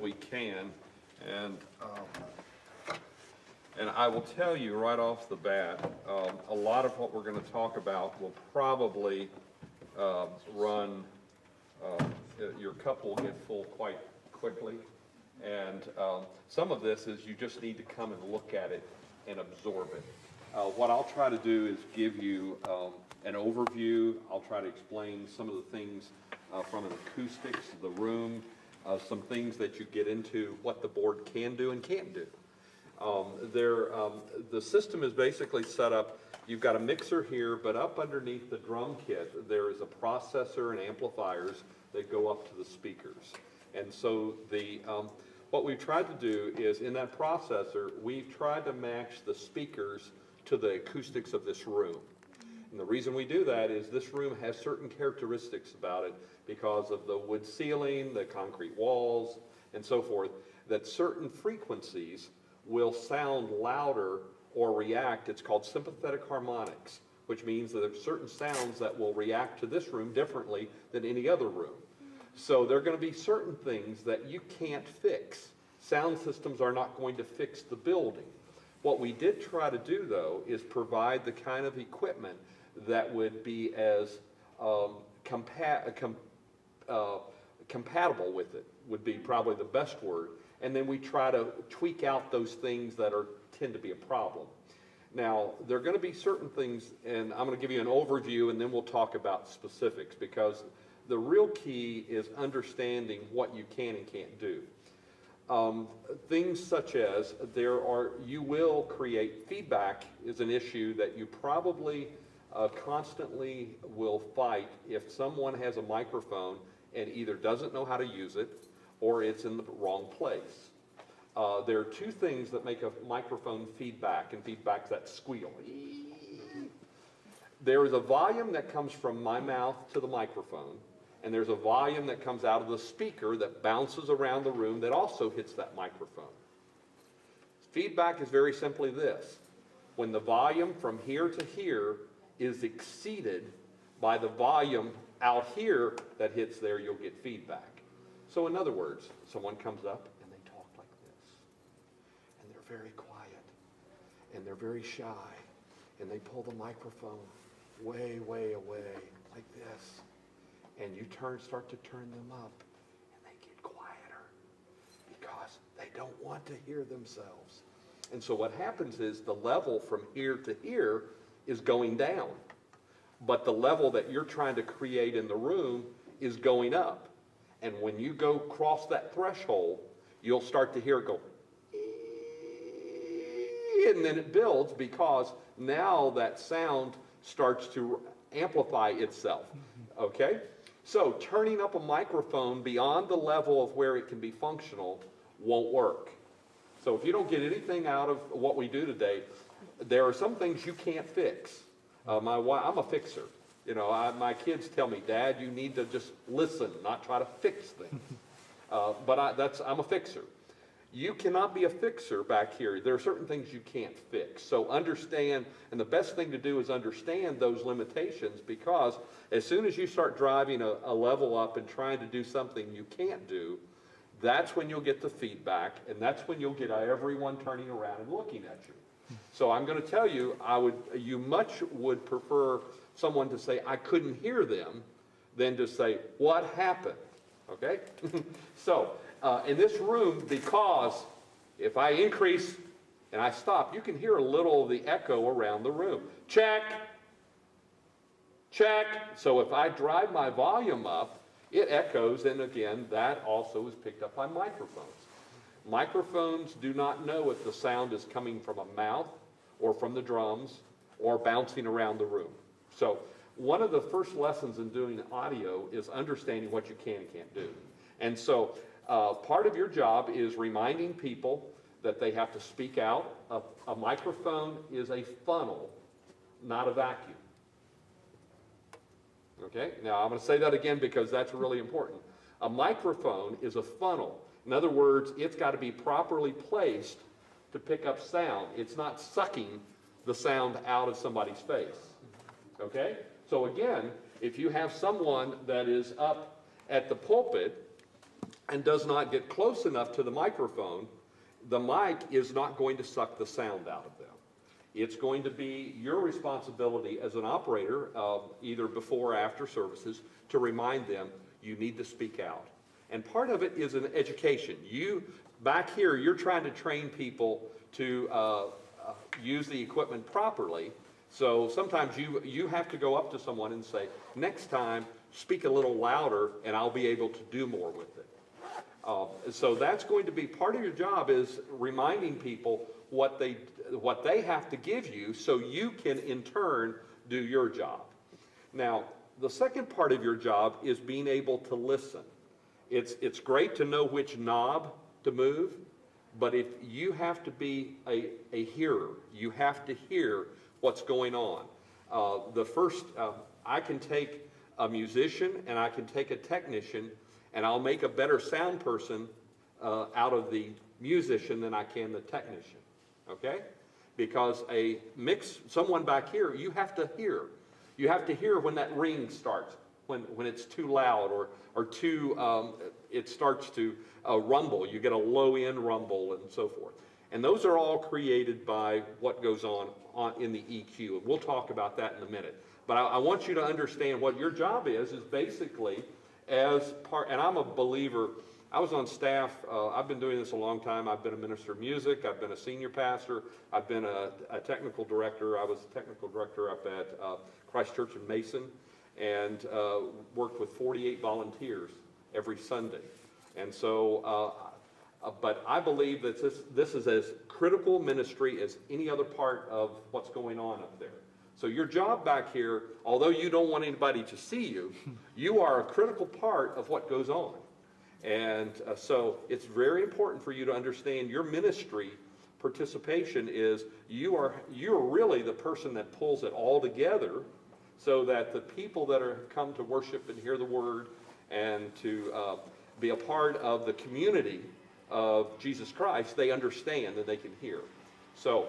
we can. And I will tell you right off the bat, a lot of what we're going to talk about will probably run, your cup will get full quite quickly. And some of this is you just need to come and look at it and absorb it. What I'll try to do is give you an overview. I'll try to explain some of the things from an acoustics of the room, some things that you get into, what the board can do and can't do. The system is basically set up, you've got a mixer here, but up underneath the drum kit, there is a processor and amplifiers that go up to the speakers. And so what we've tried to do is, in that processor, we've tried to match the speakers to the acoustics of this room. And the reason we do that is this room has certain characteristics about it because of the wood ceiling, the concrete walls, and so forth, that certain frequencies will sound louder or react. It's called sympathetic harmonics, which means that there's certain sounds that will react to this room differently than any other room. So there are going to be certain things that you can't fix. Sound systems are not going to fix the building. What we did try to do, though, is provide the kind of equipment that would be as compatible with it, would be probably the best word. And then we try to tweak out those things that tend to be a problem. Now, there are going to be certain things, and I'm going to give you an overview, and then we'll talk about specifics, because the real key is understanding what you can and can't do. Things such as you will create feedback is an issue that you probably constantly will fight if someone has a microphone and either doesn't know how to use it or it's in the wrong place. There are two things that make a microphone feedback, and feedback's that squeal. There is a volume that comes from my mouth to the microphone, and there's a volume that comes out of the speaker that bounces around the room that also hits that microphone. Feedback is very simply this: when the volume from here to here is exceeded by the volume out here that hits there, you'll get feedback. So in other words, someone comes up and they talk like this, and they're very quiet, and they're very shy, and they pull the microphone way, way away like this. And you start to turn them up, and they get quieter because they don't want to hear themselves. And so what happens is the level from here to here is going down, but the level that you're trying to create in the room is going up. And when you go cross that threshold, you'll start to hear it go, and then it builds, because now that sound starts to amplify itself. Okay? So turning up a microphone beyond the level of where it can be functional won't work. So if you don't get anything out of what we do today, there are some things you can't fix. I'm a fixer. You know, my kids tell me, Dad, you need to just listen, not try to fix things. I'm a fixer. You cannot be a fixer back here. There are certain things you can't fix. So understand, and the best thing to do is understand those limitations, because as soon as you start driving a level up and trying to do something you can't do, that's when you'll get the feedback, and that's when you'll get everyone turning around and looking at you. So I'm going to tell you, you much would prefer someone to say, I couldn't hear them, than to say, what happened? Okay? So, in this room, because if I increase and I stop, you can hear a little of the echo around the room. Check! Check! So if I drive my volume up, it echoes, and again, that also is picked up by microphones. Microphones do not know if the sound is coming from a mouth or from the drums or bouncing around the room. So one of the first lessons in doing audio is understanding what you can and can't do. And so part of your job is reminding people that they have to speak out. A microphone is a funnel, not a vacuum. Okay? Now I'm going to say that again because that's really important. A microphone is a funnel. In other words, it's got to be properly placed to pick up sound. It's not sucking the sound out of somebody's face. Okay? So again, if you have someone that is up at the pulpit and does not get close enough to the microphone, the mic is not going to suck the sound out of them. It's going to be your responsibility as an operator, either before or after services, to remind them you need to speak out. And part of it is an education. You, back here, you're trying to train people to use the equipment properly. So sometimes you have to go up to someone and say, next time, speak a little louder and I'll be able to do more with it. So that's going to be part of your job, is reminding people what they have to give you so you can in turn do your job. Now, the second part of your job is being able to listen. It's great to know which knob to move, but if you have to be a hearer, you have to hear what's going on. I can take a musician and I can take a technician, and I'll make a better sound person out of the musician than I can the technician, okay? Because someone back here, you have to hear. You have to hear when that ring starts, when it's too loud or too, it starts to rumble. You get a low end rumble and so forth. And those are all created by what goes on in the EQ. And we'll talk about that in a minute. But I want you to understand what your job is basically as part, and I'm a believer. I was on staff, I've been doing this a long time. I've been a minister of music, I've been a senior pastor, I've been a technical director. I was a technical director up at Christ Church in Mason, and worked with 48 volunteers every Sunday. And so, but I believe that this is as critical ministry as any other part of what's going on up there. So your job back here, although you don't want anybody to see you, you are a critical part of what goes on. And so it's very important for you to understand your ministry participation is you're really the person that pulls it all together, so that the people that are come to worship and hear the word and to be a part of the community of Jesus Christ, they understand and they can hear. So